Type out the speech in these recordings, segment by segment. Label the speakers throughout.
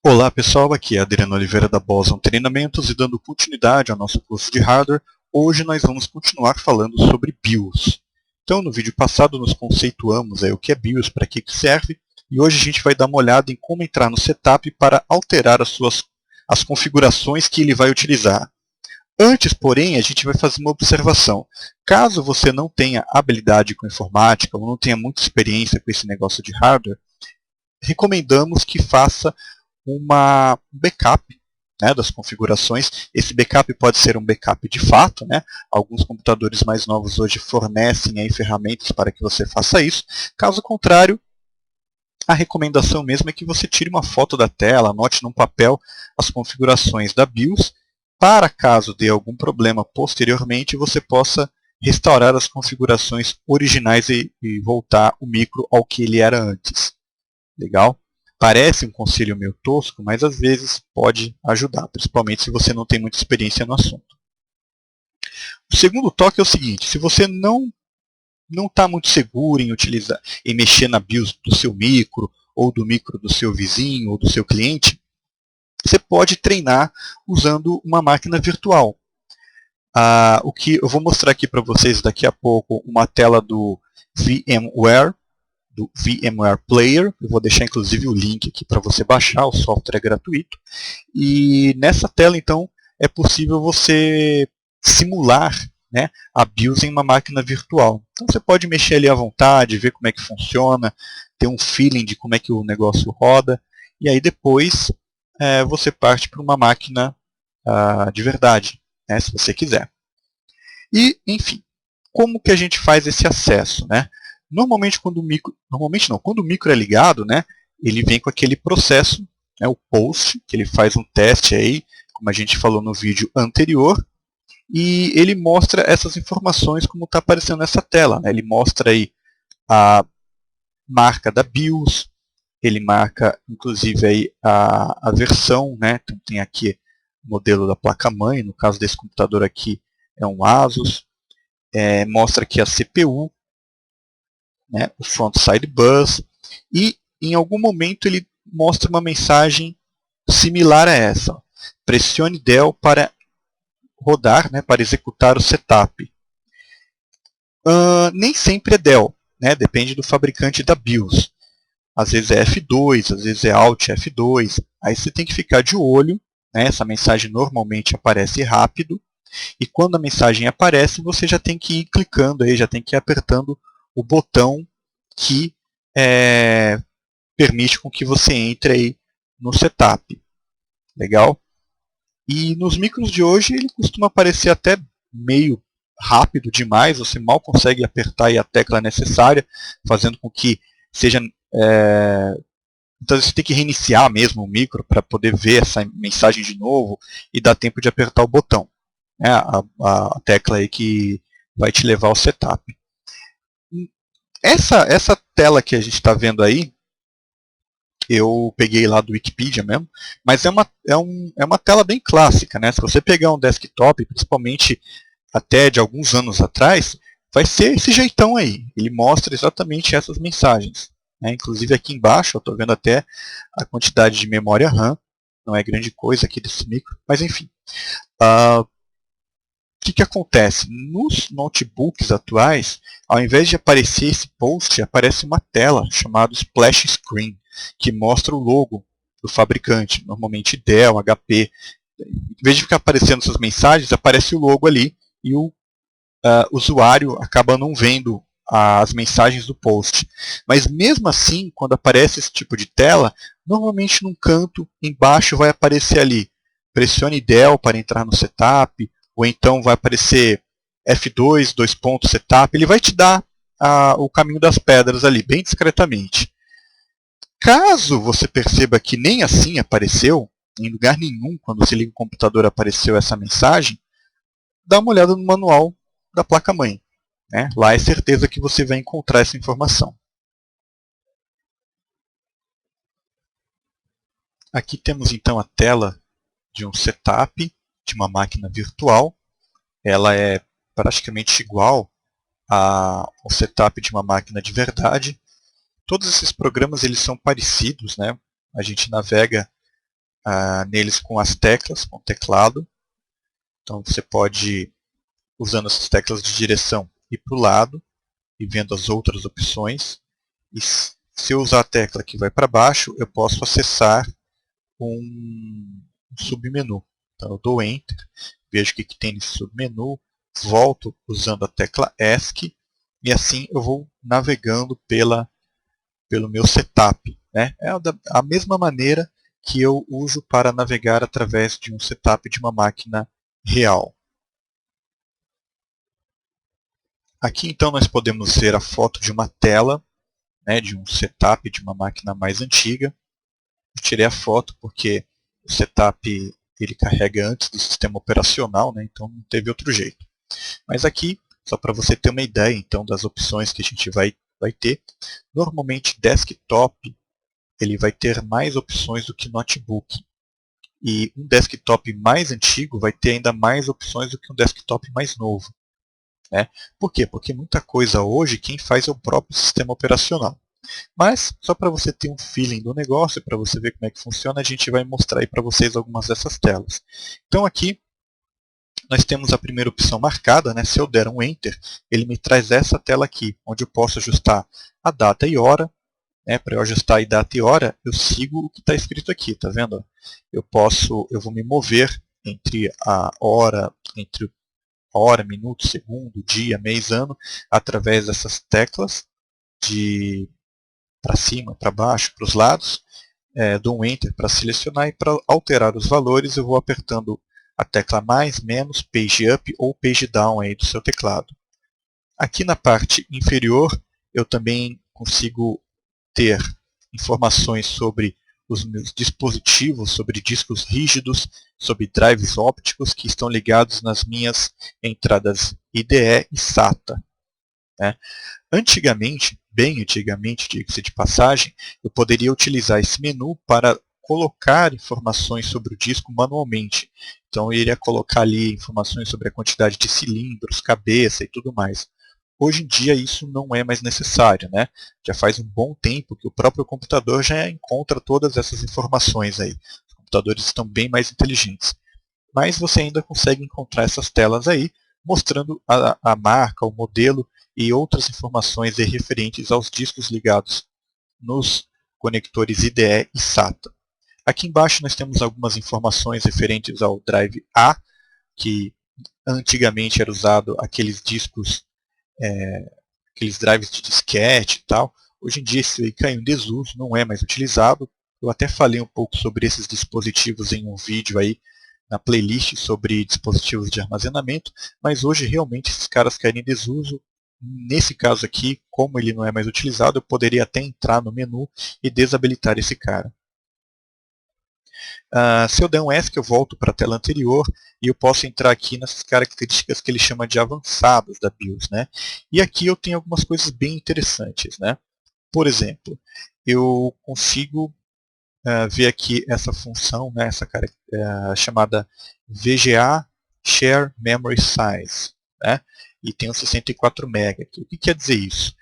Speaker 1: Olá pessoal, aqui é Adriano Oliveira da Boson Treinamentos e dando continuidade ao nosso curso de hardware, hoje nós vamos continuar falando sobre BIOS. Então no vídeo passado nós conceituamos o que é BIOS, para que serve, e hoje a gente vai dar uma olhada em como entrar no setup para alterar as configurações que ele vai utilizar. Antes, porém, a gente vai fazer uma observação. Caso você não tenha habilidade com informática ou não tenha muita experiência com esse negócio de hardware, recomendamos que faça um backup, né, das configurações. Esse backup pode ser um backup de fato, né? Alguns computadores mais novos hoje fornecem aí ferramentas para que você faça isso. Caso contrário, a recomendação mesmo é que você tire uma foto da tela, anote num papel as configurações da BIOS, para caso dê algum problema posteriormente, você possa restaurar as configurações originais e voltar o micro ao que ele era antes. Legal? Parece um conselho meio tosco, mas às vezes pode ajudar, principalmente se você não tem muita experiência no assunto. O segundo toque é o seguinte: se você não está muito seguro em utilizar, em mexer na BIOS do seu micro, ou do micro do seu vizinho, ou do seu cliente, você pode treinar usando uma máquina virtual. O que eu vou mostrar aqui para vocês daqui a pouco, uma tela do VMware Player. Eu vou deixar inclusive o link aqui para você baixar, o software é gratuito. E nessa tela, então, é possível você simular, né, a BIOS em uma máquina virtual. Então você pode mexer ali à vontade, ver como é que funciona, ter um feeling de como é que o negócio roda, e aí depois você parte para uma máquina de verdade, né, se você quiser. E, enfim, como que a gente faz esse acesso, né? Normalmente quando o micro é ligado, né, ele vem com aquele processo, né, o post, que ele faz um teste aí, como a gente falou no vídeo anterior, e ele mostra essas informações como está aparecendo nessa tela, né? Ele mostra aí a marca da BIOS, ele marca inclusive aí a versão, né? Então tem aqui o modelo da placa-mãe, no caso desse computador aqui é um Asus, mostra aqui a CPU, né, o Frontside Bus, e em algum momento ele mostra uma mensagem similar a essa. Pressione Del para rodar, né, para executar o setup. Nem sempre é Del, né, depende do fabricante da BIOS. Às vezes é F2, às vezes é Alt F2. Aí você tem que ficar de olho, né, essa mensagem normalmente aparece rápido, e quando a mensagem aparece, você já tem que ir clicando, aí, já tem que ir apertando o botão que permite com que você entre aí no setup. Legal? E nos micros de hoje ele costuma aparecer até meio rápido demais, você mal consegue apertar aí a tecla necessária, fazendo com que seja... Então você tem que reiniciar mesmo o micro para poder ver essa mensagem de novo e dar tempo de apertar o botão. A tecla aí que vai te levar ao setup. Essa tela que a gente está vendo aí, eu peguei lá do Wikipedia mesmo, mas é uma tela bem clássica, né? Se você pegar um desktop, principalmente até de alguns anos atrás, vai ser esse jeitão aí. Ele mostra exatamente essas mensagens, né? Inclusive aqui embaixo, eu estou vendo até a quantidade de memória RAM, não é grande coisa aqui desse micro, mas enfim. O que acontece? Nos notebooks atuais, ao invés de aparecer esse post, aparece uma tela chamada Splash Screen, que mostra o logo do fabricante, normalmente Dell, HP. Em vez de ficar aparecendo essas mensagens, aparece o logo ali e o usuário acaba não vendo as mensagens do post. Mas mesmo assim, quando aparece esse tipo de tela, normalmente num canto embaixo vai aparecer ali: pressione Del para entrar no setup, ou então vai aparecer F2, dois pontos setup. Ele vai te dar o caminho das pedras ali, bem discretamente. Caso você perceba que nem assim apareceu, em lugar nenhum, quando você liga o computador apareceu essa mensagem, dá uma olhada no manual da placa-mãe. Né? Lá é certeza que você vai encontrar essa informação. Aqui temos então a tela de um setup de uma máquina virtual. Ela é praticamente igual ao setup de uma máquina de verdade. Todos esses programas eles são parecidos, né? A gente navega neles com as teclas, com o teclado. Então você pode, usando essas teclas de direção, ir para o lado e vendo as outras opções. E se eu usar a tecla que vai para baixo, eu posso acessar um submenu. Então eu dou Enter, vejo o que tem nesse submenu, volto usando a tecla ESC e assim eu vou navegando pelo meu setup, né? É a mesma maneira que eu uso para navegar através de um setup de uma máquina real. Aqui então nós podemos ver a foto de uma tela, né, de um setup de uma máquina mais antiga. Eu tirei a foto porque o setup ele carrega antes do sistema operacional, né, então não teve outro jeito. Mas aqui, só para você ter uma ideia então das opções que a gente vai ter, normalmente desktop ele vai ter mais opções do que notebook. E um desktop mais antigo vai ter ainda mais opções do que um desktop mais novo. Né? Por quê? Porque muita coisa hoje quem faz é o próprio sistema operacional. Mas, só para você ter um feeling do negócio, para você ver como é que funciona, a gente vai mostrar aí para vocês algumas dessas telas. Então aqui, nós temos a primeira opção marcada, né? Se eu der um Enter, ele me traz essa tela aqui, onde eu posso ajustar a data e hora. Né? Para eu ajustar a data e hora, eu sigo o que está escrito aqui, tá vendo? Eu vou me mover entre a hora, minuto, segundo, dia, mês, ano, através dessas teclas para cima, para baixo, para os lados. Dou um Enter para selecionar e para alterar os valores eu vou apertando a tecla mais, menos, page up ou page down aí do seu teclado. Aqui na parte inferior eu também consigo ter informações sobre os meus dispositivos, sobre discos rígidos, sobre drives ópticos que estão ligados nas minhas entradas IDE e SATA. Né? Antigamente, bem antigamente, diga-se de passagem, eu poderia utilizar esse menu para colocar informações sobre o disco manualmente. Então eu iria colocar ali informações sobre a quantidade de cilindros, cabeça e tudo mais. Hoje em dia isso não é mais necessário, né? Já faz um bom tempo que o próprio computador já encontra todas essas informações aí. Os computadores estão bem mais inteligentes. Mas você ainda consegue encontrar essas telas aí, mostrando a marca, o modelo e outras informações referentes aos discos ligados nos conectores IDE e SATA. Aqui embaixo nós temos algumas informações referentes ao Drive A, que antigamente era usado aqueles discos aqueles drives de disquete e tal. Hoje em dia isso aí caiu em desuso, não é mais utilizado. Eu até falei um pouco sobre esses dispositivos em um vídeo aí na playlist sobre dispositivos de armazenamento, mas hoje realmente esses caras caem em desuso. Nesse caso aqui, como ele não é mais utilizado, eu poderia até entrar no menu e desabilitar esse cara. Se eu der um ESC, eu volto para a tela anterior e eu posso entrar aqui nessas características que ele chama de avançadas da BIOS. Né? E aqui eu tenho algumas coisas bem interessantes. Né? Por exemplo, eu consigo ver aqui essa função, né, chamada VGA Share Memory Size. Né? E tem o 64 MB. O que quer dizer isso?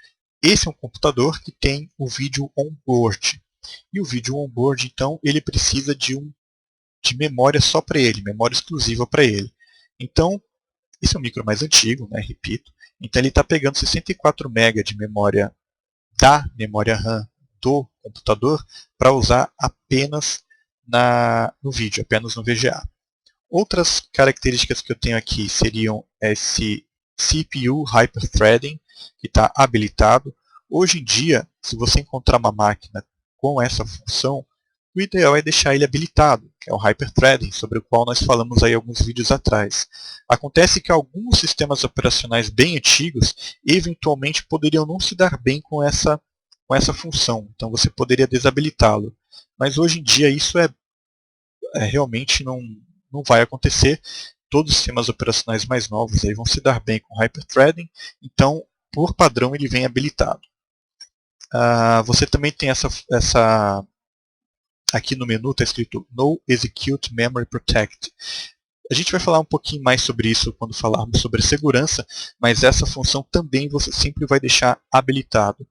Speaker 1: Esse é um computador que tem o vídeo on-board. E o vídeo on-board, então, ele precisa de memória só para ele, memória exclusiva para ele. Então, esse é um micro mais antigo, né, repito. Então ele está pegando 64 MB de memória da memória RAM do computador para usar apenas no vídeo, apenas no VGA. Outras características que eu tenho aqui seriam esse CPU Hyperthreading, que está habilitado. Hoje em dia, se você encontrar uma máquina com essa função, o ideal é deixar ele habilitado, que é o Hyperthreading, sobre o qual nós falamos aí alguns vídeos atrás. Acontece que alguns sistemas operacionais bem antigos, eventualmente, poderiam não se dar bem com essa função, então você poderia desabilitá-lo. Mas hoje em dia isso realmente não vai acontecer. Todos os sistemas operacionais mais novos aí vão se dar bem com Hyperthreading, então, por padrão, ele vem habilitado. Você também tem aqui no menu está escrito No Execute Memory Protect. A gente vai falar um pouquinho mais sobre isso quando falarmos sobre segurança, mas essa função também você sempre vai deixar habilitado.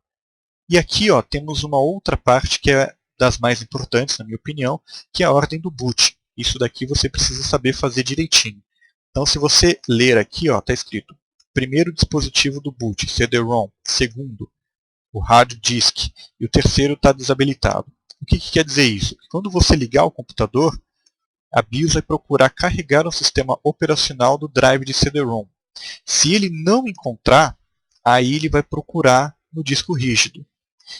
Speaker 1: E aqui temos uma outra parte que é das mais importantes, na minha opinião, que é a ordem do boot. Isso daqui você precisa saber fazer direitinho. Então, se você ler aqui, está escrito primeiro dispositivo do boot, CD-ROM, segundo, o hard disk, e o terceiro está desabilitado. O que quer dizer isso? Quando você ligar o computador, a BIOS vai procurar carregar o sistema operacional do drive de CD-ROM. Se ele não encontrar, aí ele vai procurar no disco rígido.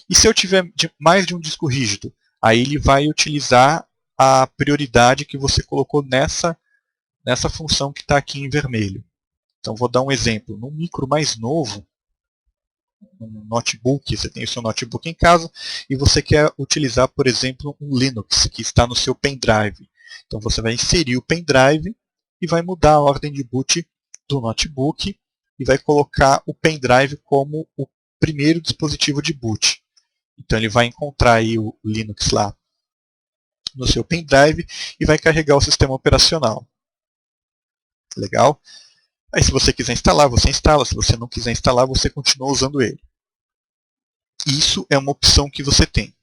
Speaker 1: E se eu tiver mais de um disco rígido, aí ele vai utilizar a prioridade que você colocou nessa função que está aqui em vermelho. Então vou dar um exemplo. Num micro mais novo, um notebook, você tem o seu notebook em casa e você quer utilizar, por exemplo, um Linux que está no seu pendrive. Então você vai inserir o pendrive e vai mudar a ordem de boot do notebook e vai colocar o pendrive como o primeiro dispositivo de boot. Então ele vai encontrar aí o Linux lá no seu pendrive e vai carregar o sistema operacional. Legal? Aí se você quiser instalar, você instala. Se você não quiser instalar, você continua usando ele. Isso é uma opção que você tem.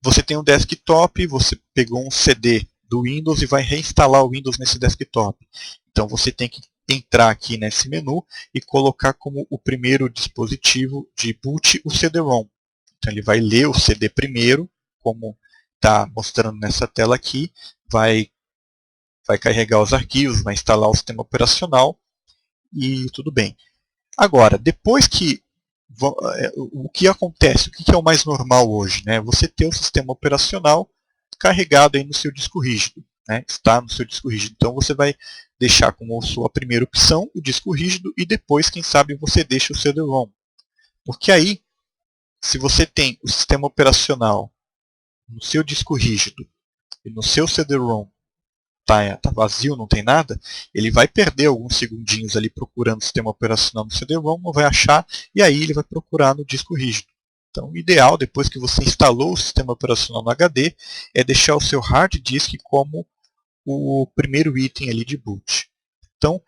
Speaker 1: Você tem um desktop, você pegou um CD do Windows e vai reinstalar o Windows nesse desktop. Então você tem que entrar aqui nesse menu e colocar como o primeiro dispositivo de boot o CD-ROM. Então ele vai ler o CD primeiro, como está mostrando nessa tela aqui, vai carregar os arquivos, vai instalar o sistema operacional e tudo bem. Agora, depois que o que acontece, o que é o mais normal hoje? Né? Você ter o sistema operacional carregado aí no seu disco rígido. Né? Está no seu disco rígido. Então você vai deixar como sua primeira opção o disco rígido e depois, quem sabe, você deixa o CD-ROM. Porque aí, se você tem o sistema operacional no seu disco rígido e no seu CD-ROM está vazio, não tem nada, ele vai perder alguns segundinhos ali procurando o sistema operacional no CD-ROM, não vai achar, e aí ele vai procurar no disco rígido. Então, o ideal, depois que você instalou o sistema operacional no HD, é deixar o seu hard disk como o primeiro item ali de boot. Então,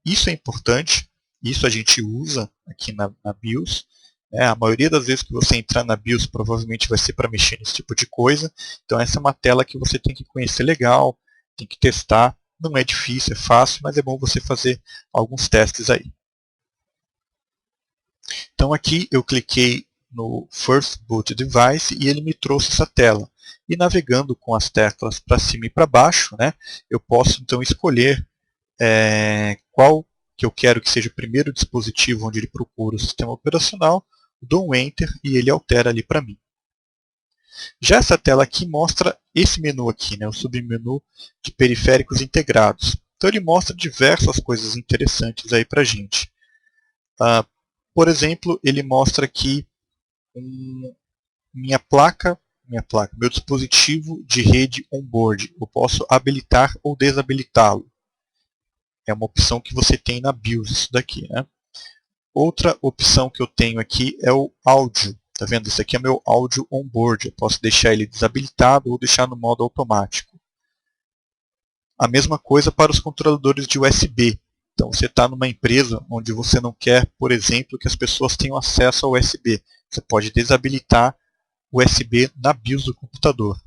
Speaker 1: isso é importante, isso a gente usa aqui na BIOS. A maioria das vezes que você entrar na BIOS provavelmente vai ser para mexer nesse tipo de coisa. Então, essa é uma tela que você tem que conhecer legal, tem que testar, não é difícil, é fácil, mas é bom você fazer alguns testes aí. Então aqui eu cliquei no First Boot Device e ele me trouxe essa tela. E navegando com as teclas para cima e para baixo, né, eu posso então escolher qual que eu quero que seja o primeiro dispositivo onde ele procura o sistema operacional, dou um Enter e ele altera ali para mim. Já essa tela aqui mostra esse menu aqui, né, o submenu de periféricos integrados. Então ele mostra diversas coisas interessantes aí para a gente. Por exemplo, ele mostra aqui meu dispositivo de rede on-board. Eu posso habilitar ou desabilitá-lo. É uma opção que você tem na BIOS, isso daqui. Né? Outra opção que eu tenho aqui é o áudio. Tá vendo? Esse aqui é meu áudio on-board. Eu posso deixar ele desabilitado ou deixar no modo automático. A mesma coisa para os controladores de USB. Então você está numa empresa onde você não quer, por exemplo, que as pessoas tenham acesso ao USB. Você pode desabilitar o USB na BIOS do computador.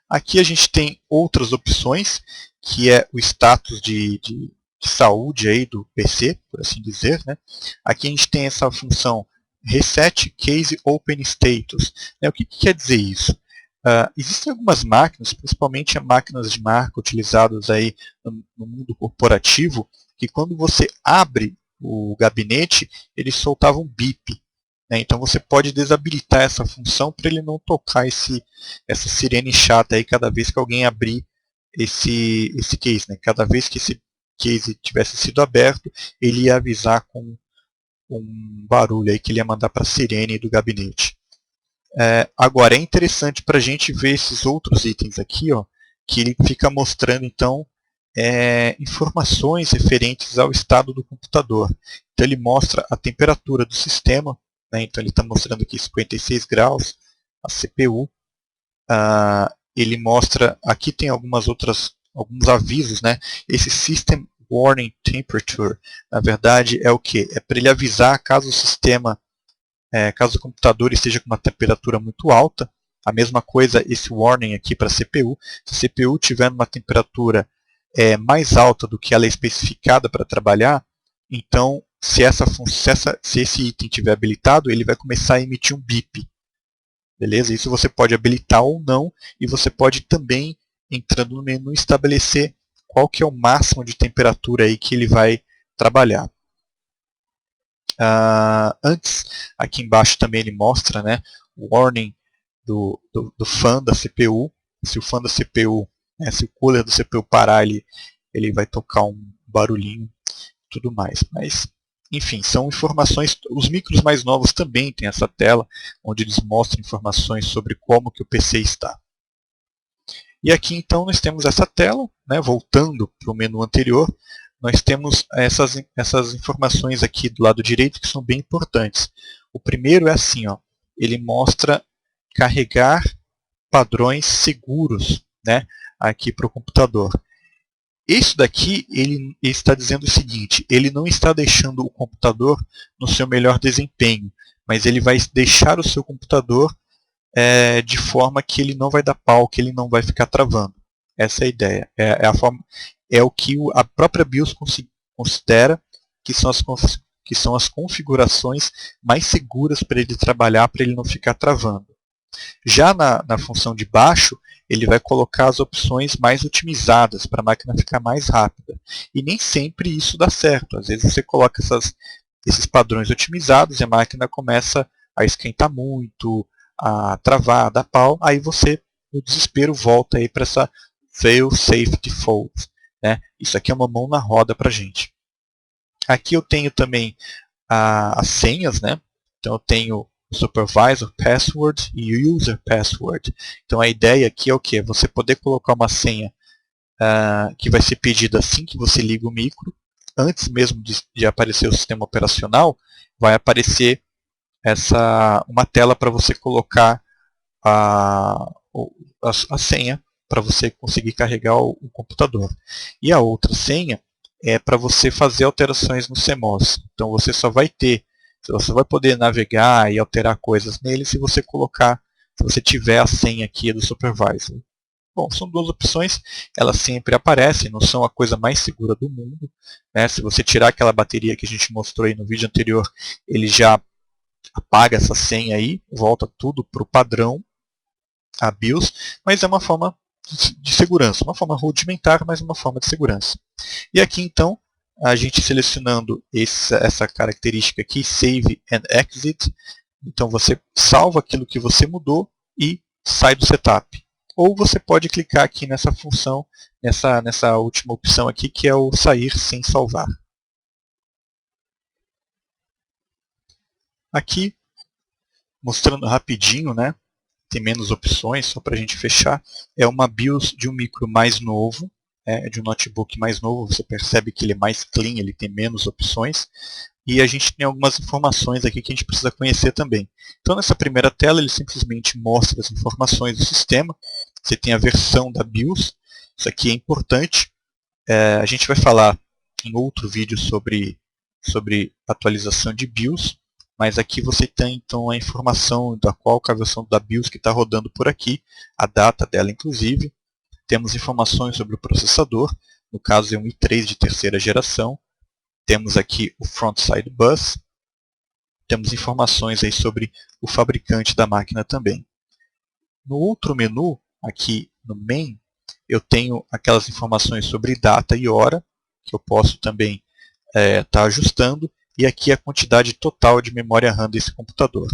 Speaker 1: Aqui a gente tem outras opções, que é o status de saúde aí do PC, por assim dizer. Né? Aqui a gente tem essa função Reset Case Open Status. O que quer dizer isso? Existem algumas máquinas, principalmente máquinas de marca utilizadas aí no mundo corporativo, que quando você abre o gabinete, ele soltava um bip. Né? Então você pode desabilitar essa função para ele não tocar essa sirene chata aí cada vez que alguém abrir esse case. Né? Cada vez que esse case tivesse sido aberto, ele ia avisar com um barulho aí que ele ia mandar para a sirene do gabinete. Agora, é interessante para a gente ver esses outros itens aqui, que ele fica mostrando então informações referentes ao estado do computador. Então ele mostra a temperatura do sistema, né? Então ele está mostrando aqui 56 graus, a CPU. Ele mostra, aqui tem alguns avisos, né? Esse System Warning Temperature, na verdade, é o que? É para ele avisar caso o sistema caso o computador esteja com uma temperatura muito alta, a mesma coisa esse warning aqui para a CPU. Se a CPU tiver uma temperatura mais alta do que ela é especificada para trabalhar, então se esse item estiver habilitado, ele vai começar a emitir um bip. Beleza? Isso você pode habilitar ou não, e você pode também, entrando no menu, estabelecer qual que é o máximo de temperatura aí que ele vai trabalhar. Antes, aqui embaixo também ele mostra, né, o warning do fan da CPU. Se o fan da CPU, se o cooler do CPU parar, ele vai tocar um barulhinho e tudo mais. Mas, enfim, são informações. Os micros mais novos também têm essa tela, onde eles mostram informações sobre como que o PC está. E aqui então nós temos essa tela, né, voltando para o menu anterior, nós temos essas informações aqui do lado direito que são bem importantes. O primeiro é assim, ó, ele mostra carregar padrões seguros, né, aqui para o computador. Isso daqui ele está dizendo o seguinte, ele não está deixando o computador no seu melhor desempenho, mas ele vai deixar o seu computador de forma que ele não vai dar pau, que ele não vai ficar travando. Essa é a ideia. É o que a própria BIOS considera que são as configurações mais seguras para ele trabalhar, para ele não ficar travando. Já na função de baixo, ele vai colocar as opções mais otimizadas para a máquina ficar mais rápida. E nem sempre isso dá certo. Às vezes você coloca esses padrões otimizados e a máquina começa a esquentar muito, a travar, a dar pau, aí você, no desespero, volta aí para essa fail safe default. Né? Isso aqui é uma mão na roda para a gente. Aqui eu tenho também as senhas, né? Então eu tenho o supervisor password e o user password. Então a ideia aqui é o que? Você poder colocar uma senha que vai ser pedida assim que você liga o micro, antes mesmo de aparecer o sistema operacional, vai aparecer uma tela para você colocar a senha para você conseguir carregar o computador. E a outra senha é para você fazer alterações no CMOS. Então você só vai poder navegar e alterar coisas nele se você tiver a senha aqui do supervisor. Bom, são duas opções, elas sempre aparecem, não são a coisa mais segura do mundo. Né? Se você tirar aquela bateria que a gente mostrou aí no vídeo anterior, ele já apaga essa senha aí, volta tudo para o padrão, a BIOS, mas é uma forma de segurança, uma forma rudimentar, mas uma forma de segurança. E aqui então, a gente selecionando essa característica aqui, Save and Exit, então você salva aquilo que você mudou e sai do setup. Ou você pode clicar aqui nessa função, nessa última opção aqui, que é o sair sem salvar. Aqui, mostrando rapidinho, né, tem menos opções, só para a gente fechar, é uma BIOS de um micro mais novo, de um notebook mais novo, você percebe que ele é mais clean, ele tem menos opções, e a gente tem algumas informações aqui que a gente precisa conhecer também. Então nessa primeira tela ele simplesmente mostra as informações do sistema, você tem a versão da BIOS, isso aqui é importante, a gente vai falar em outro vídeo sobre atualização de BIOS, mas aqui você tem então a informação da qual a versão da BIOS que está rodando por aqui, a data dela inclusive. Temos informações sobre o processador, no caso é um i3 de terceira geração. Temos aqui o Frontside Bus. Temos informações aí sobre o fabricante da máquina também. No outro menu, aqui no Main, eu tenho aquelas informações sobre data e hora, que eu posso também estar ajustando. E aqui a quantidade total de memória RAM desse computador.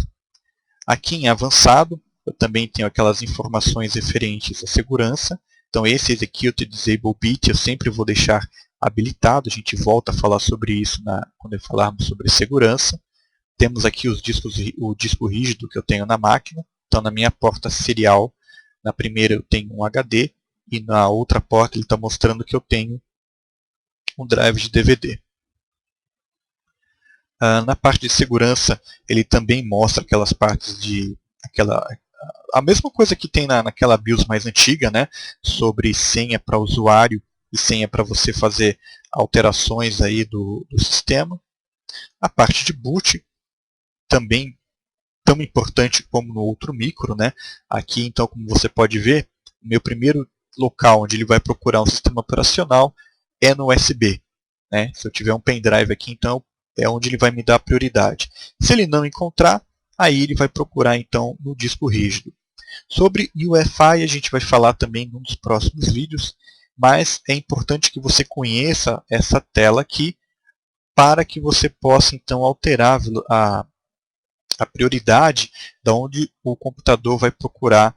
Speaker 1: Aqui em avançado, eu também tenho aquelas informações referentes à segurança. Então esse Execute Disable Bit eu sempre vou deixar habilitado. A gente volta a falar sobre isso quando falarmos sobre segurança. Temos aqui o disco rígido que eu tenho na máquina. Então na minha porta serial, na primeira eu tenho um HD e na outra porta ele está mostrando que eu tenho um drive de DVD. Na parte de segurança, ele também mostra aquelas partes a mesma coisa que tem naquela BIOS mais antiga, né, sobre senha para usuário e senha para você fazer alterações aí do sistema. A parte de boot também tão importante como no outro micro, né? Aqui, então, como você pode ver, o meu primeiro local onde ele vai procurar um sistema operacional é no USB. Né? Se eu tiver um pendrive aqui, então é onde ele vai me dar prioridade. Se ele não encontrar, aí ele vai procurar então no disco rígido. Sobre UEFI a gente vai falar também em um dos próximos vídeos, mas é importante que você conheça essa tela aqui para que você possa então alterar a prioridade de onde o computador vai procurar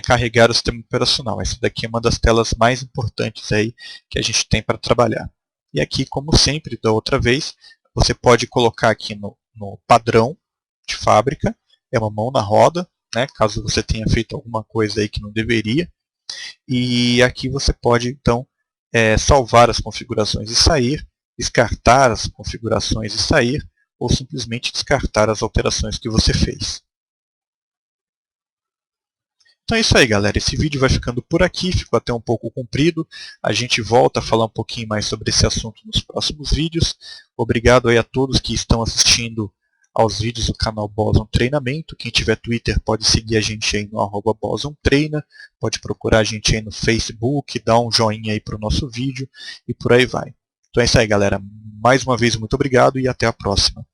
Speaker 1: carregar o sistema operacional. Essa daqui é uma das telas mais importantes aí que a gente tem para trabalhar. E aqui, como sempre, da outra vez, você pode colocar aqui no padrão de fábrica, é uma mão na roda, né, caso você tenha feito alguma coisa aí que não deveria. E aqui você pode, então, salvar as configurações e sair, descartar as configurações e sair, ou simplesmente descartar as alterações que você fez. Então é isso aí, galera. Esse vídeo vai ficando por aqui, ficou até um pouco comprido. A gente volta a falar um pouquinho mais sobre esse assunto nos próximos vídeos. Obrigado aí a todos que estão assistindo aos vídeos do canal Boson Treinamento. Quem tiver Twitter pode seguir a gente aí no @BosonTreina, pode procurar a gente aí no Facebook, dar um joinha aí para o nosso vídeo e por aí vai. Então é isso aí, galera. Mais uma vez, muito obrigado e até a próxima.